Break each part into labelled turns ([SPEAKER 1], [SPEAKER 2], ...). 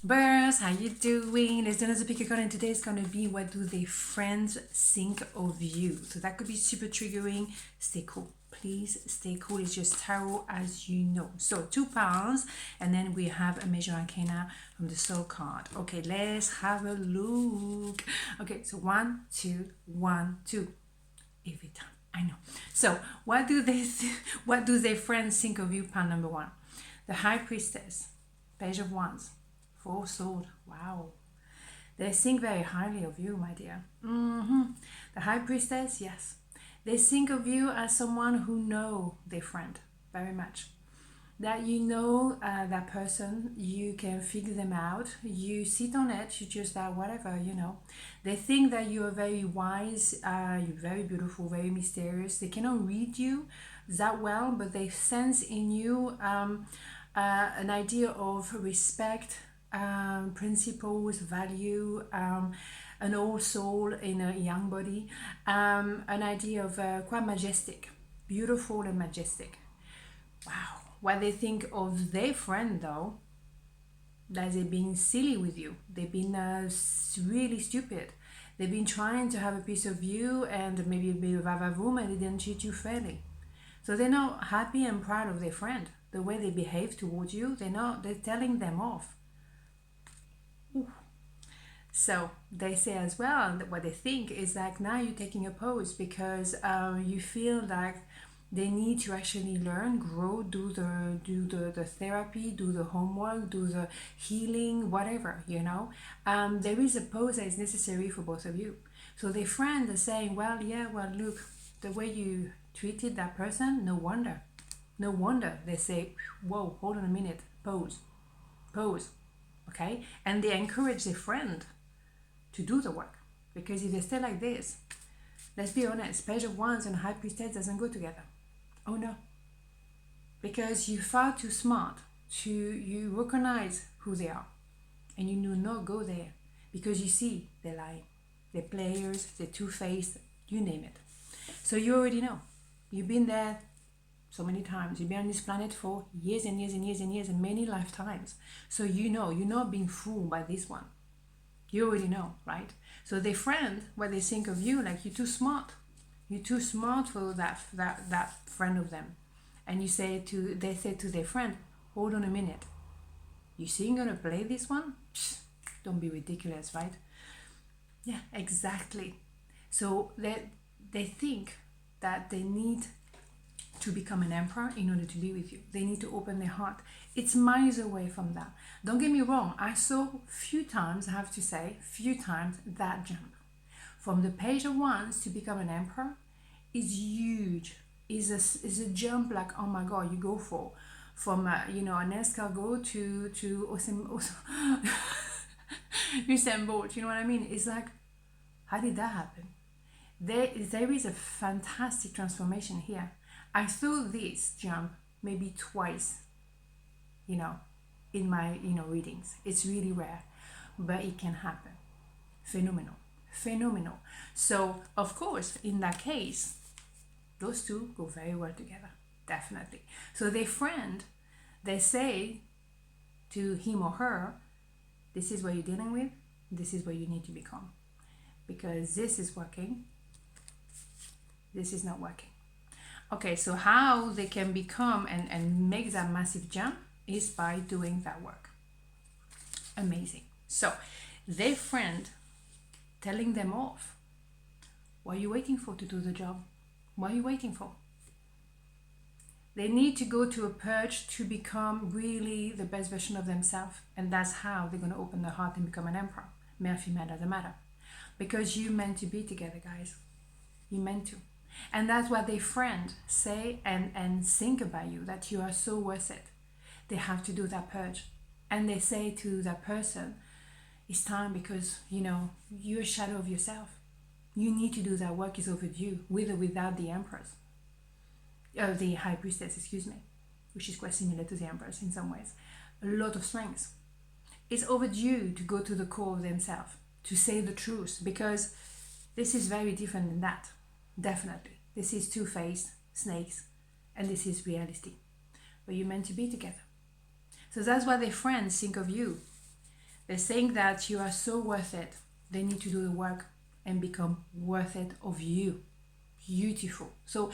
[SPEAKER 1] Birds, how you doing? Let's do another pick a card, and today is going to be what do their friends think of you. So that could be super triggering. Stay cool. Please stay cool. It's just tarot as you know. So £2, and then we have a major arcana from the soul card. Okay, let's have a look. Okay, so 1, 2, 1, 2. Every time. I know. So what do their friends think of you? Pile number 1. The High Priestess, Page of Wands, 4 sword. Wow. They think very highly of you, my dear. The High Priestess, yes. They think of you as someone who know their friend very much. That you know that person, you can figure them out. You sit on it, you just whatever, you know. They think that you are very wise, you're very beautiful, very mysterious. They cannot read you that well, but they sense in you an idea of respect, principles, value, an old soul in a young body, an idea of quite majestic, beautiful and majestic. Wow. What they think of their friend though, that they've been silly with you, they've been really stupid, they've been trying to have a piece of you and maybe a bit of avavoom, and they didn't treat you fairly. So they're not happy and proud of their friend, the way they behave towards you. They're telling them off. Ooh. So they say as well that what they think is like, now you're taking a pose because you feel like they need to actually learn, grow, do the therapy, do the homework, do the healing, whatever, you know. There is a pause that is necessary for both of you. So their friend is saying, well, yeah, well, look, the way you treated that person, no wonder. No wonder. They say, whoa, hold on a minute, pause, okay? And they encourage their friend to do the work. Because if they stay like this, let's be honest, Page of Wands and High Priestess doesn't go together. Oh no. Because you're far too smart you recognize who they are. And you do not go there. Because you see, they're lying. They're players, they're two-faced, you name it. So you already know. You've been there so many times. You've been on this planet for years and years and years and years and many lifetimes. So you know, you're not being fooled by this one. You already know, right? So their friend, what they think of you, like you're too smart. You're too smart for that friend of them. And they say to their friend, hold on a minute. You see you're gonna play this one? Psst, don't be ridiculous, right? Yeah, exactly. So they think that they need to become an emperor in order to be with you. They need to open their heart. It's miles away from that. Don't get me wrong. I saw few times, I have to say, that jump. From the Page of Wands to become an emperor is huge. Is a jump like, oh my God, you go from an escargot to Usain Bolt. You know what I mean? It's like, how did that happen? There is a fantastic transformation here. I saw this jump maybe twice, in my readings. It's really rare, but it can happen. Phenomenal. So of course, in that case, those two go very well together, definitely. So their friend, they say to him or her, this is what you're dealing with, this is what you need to become, because this is working, this is not working. Okay, so how they can become and make that massive jump is by doing that work. Amazing. So their friend telling them off. What are you waiting for to do the job? What are you waiting for? They need to go to a purge to become really the best version of themselves, and that's how they're going to open their heart and become an emperor. Male, female, doesn't matter. Because you're meant to be together, guys. You're meant to. And that's what their friend say and think about you, that you are so worth it. They have to do that purge. And they say to that person, it's time, because, you're a shadow of yourself. You need to do that work. Is overdue, with or without the Empress. The High Priestess, excuse me, which is quite similar to the Empress in some ways. A lot of strength. It's overdue to go to the core of themselves, to say the truth, because this is very different than that. Definitely. This is two-faced snakes, and this is reality. But you're meant to be together. So that's what their friends think of you. They're saying that you are so worth it. They need to do the work and become worth it of you. Beautiful. So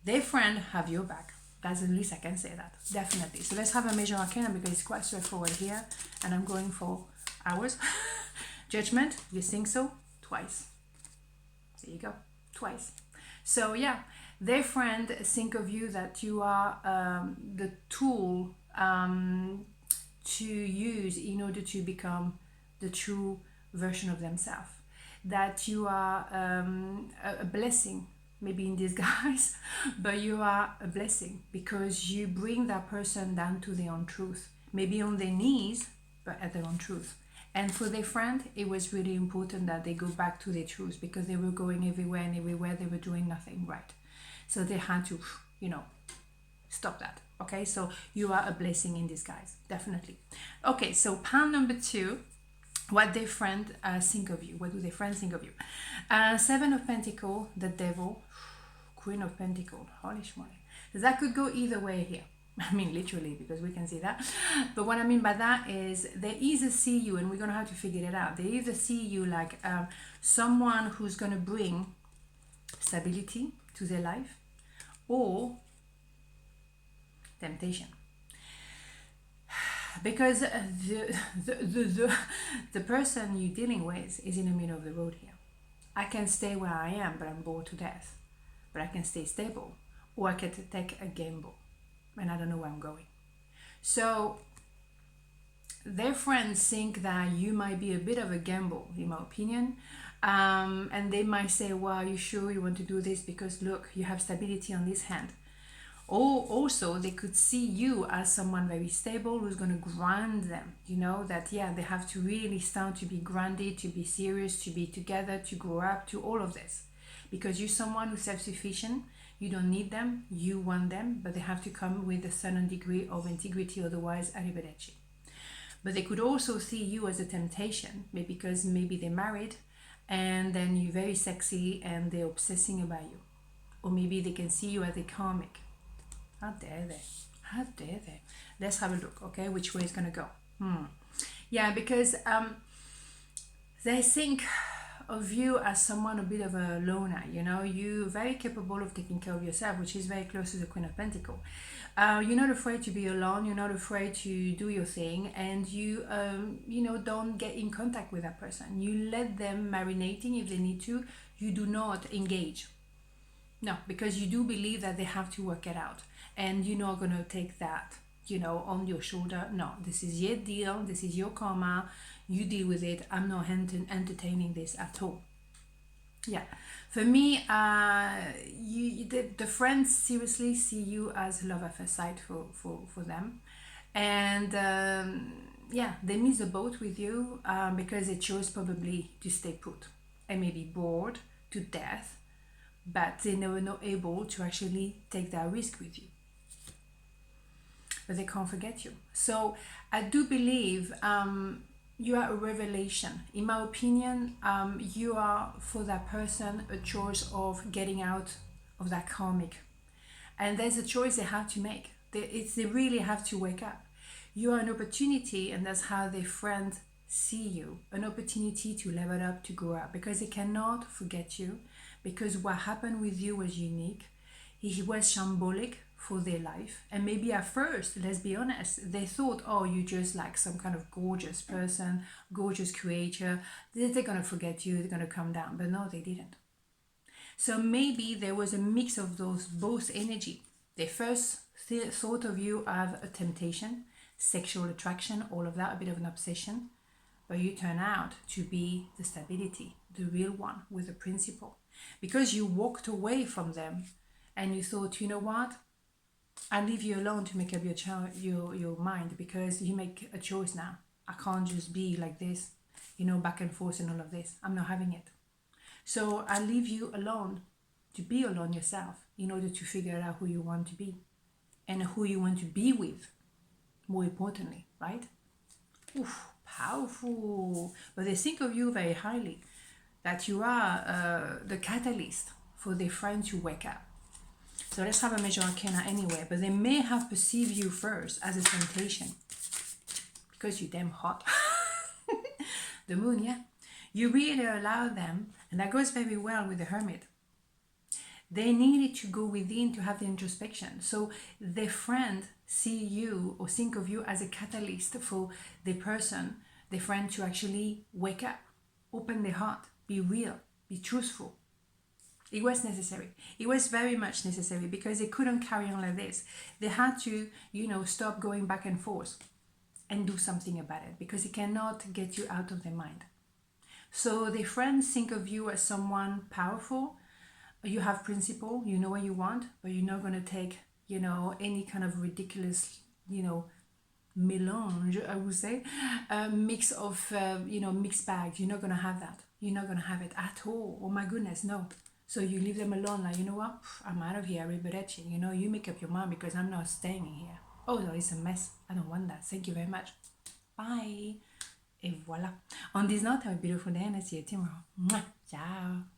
[SPEAKER 1] their friend have your back. That's the least I can say that. Definitely. So let's have a major arcana because it's quite straightforward here. And I'm going for hours. Judgment. You think so? Twice. There you go. Twice. So yeah, their friend think of you that you are the tool to use in order to become the true version of themselves. That you are a blessing, maybe in disguise, but you are a blessing because you bring that person down to their own truth, maybe on their knees, but at their own truth. And for their friend, it was really important that they go back to their truth because they were going everywhere and everywhere, they were doing nothing right. So they had to, stop that. Okay, so you are a blessing in disguise, definitely. Okay, so pound number 2, what their friend think of you. What do their friends think of you? 7 of Pentacles, the Devil, Queen of Pentacles, holy schmoly. That could go either way here. I mean, literally, because we can see that. But what I mean by that is they either see you, and we're going to have to figure it out. They either see you like someone who's going to bring stability to their life, or temptation. Because the person you're dealing with is in the middle of the road here. I can stay where I am, but I'm bored to death. But I can stay stable, or I can take a gamble, and I don't know where I'm going. So their friends think that you might be a bit of a gamble, in my opinion. And they might say, well, are you sure you want to do this? Because look, you have stability on this hand. Or also they could see you as someone very stable who's going to ground them, that they have to really start to be grounded, to be serious, to be together, to grow up, to all of this. Because you're someone who's self-sufficient, you don't need them, you want them, but they have to come with a certain degree of integrity, otherwise arrivederci. But they could also see you as a temptation, maybe because maybe they're married and then you're very sexy and they're obsessing about you. Or maybe they can see you as a karmic. How dare they? How dare they? Let's have a look, okay, which way it's going to go. Yeah, because they think of you as someone a bit of a loner, you're very capable of taking care of yourself, which is very close to the Queen of Pentacles. You're not afraid to be alone, you're not afraid to do your thing, and you don't get in contact with that person. You let them marinating if they need to. You do not engage. No, because you do believe that they have to work it out, and you're not going to take that on your shoulder. No, this is your deal, this is your karma, you deal with it. I'm not entertaining this at all. Yeah, for me, the friends seriously see you as love at first sight for them, and they miss the boat with you because they chose probably to stay put and maybe bored to death, but they were not able to actually take that risk with you. But they can't forget you. So I do believe you are a revelation. In my opinion, you are for that person a choice of getting out of that karmic. And there's a choice they have to make. They really have to wake up. You are an opportunity, and that's how their friends see you. An opportunity to level up, to grow up, because they cannot forget you. Because what happened with you was unique. He was shambolic for their life, and maybe at first, let's be honest, they thought, oh, you're just like some kind of gorgeous person, gorgeous creature, they're gonna forget you, they're gonna come down. But no, they didn't. So maybe there was a mix of those both energy. They first thought of you as a temptation, sexual attraction, all of that, a bit of an obsession, but you turn out to be the stability, the real one with a principle, because you walked away from them and you thought, you know what, I leave you alone to make up your mind, because you make a choice now. I can't just be like this, back and forth and all of this. I'm not having it. So I leave you alone to be alone yourself in order to figure out who you want to be and who you want to be with, more importantly, right? Oof, powerful. But they think of you very highly, that you are the catalyst for their friends to wake up. So let's have a major arcana anyway, but they may have perceived you first as a temptation because you're damn hot. The moon, yeah. You really allow them, and that goes very well with the hermit. They needed to go within to have the introspection. So their friend see you or think of you as a catalyst for the person, the friend, to actually wake up, open their heart, be real, be truthful. It was necessary. It was very much necessary because they couldn't carry on like this. They had to, stop going back and forth and do something about it because it cannot get you out of their mind. So the friends think of you as someone powerful. You have principle, you know what you want, but you're not going to take, any kind of ridiculous, melange, I would say, mix of, mixed bags. You're not going to have that. You're not going to have it at all. Oh my goodness, no. So you leave them alone, like, you know what, I'm out of here, arrivederci. You make up your mind because I'm not staying here. Oh no, it's a mess. I don't want that. Thank you very much. Bye. Et voilà. On this note, have a beautiful day and I'll see you tomorrow. Mwah. Ciao.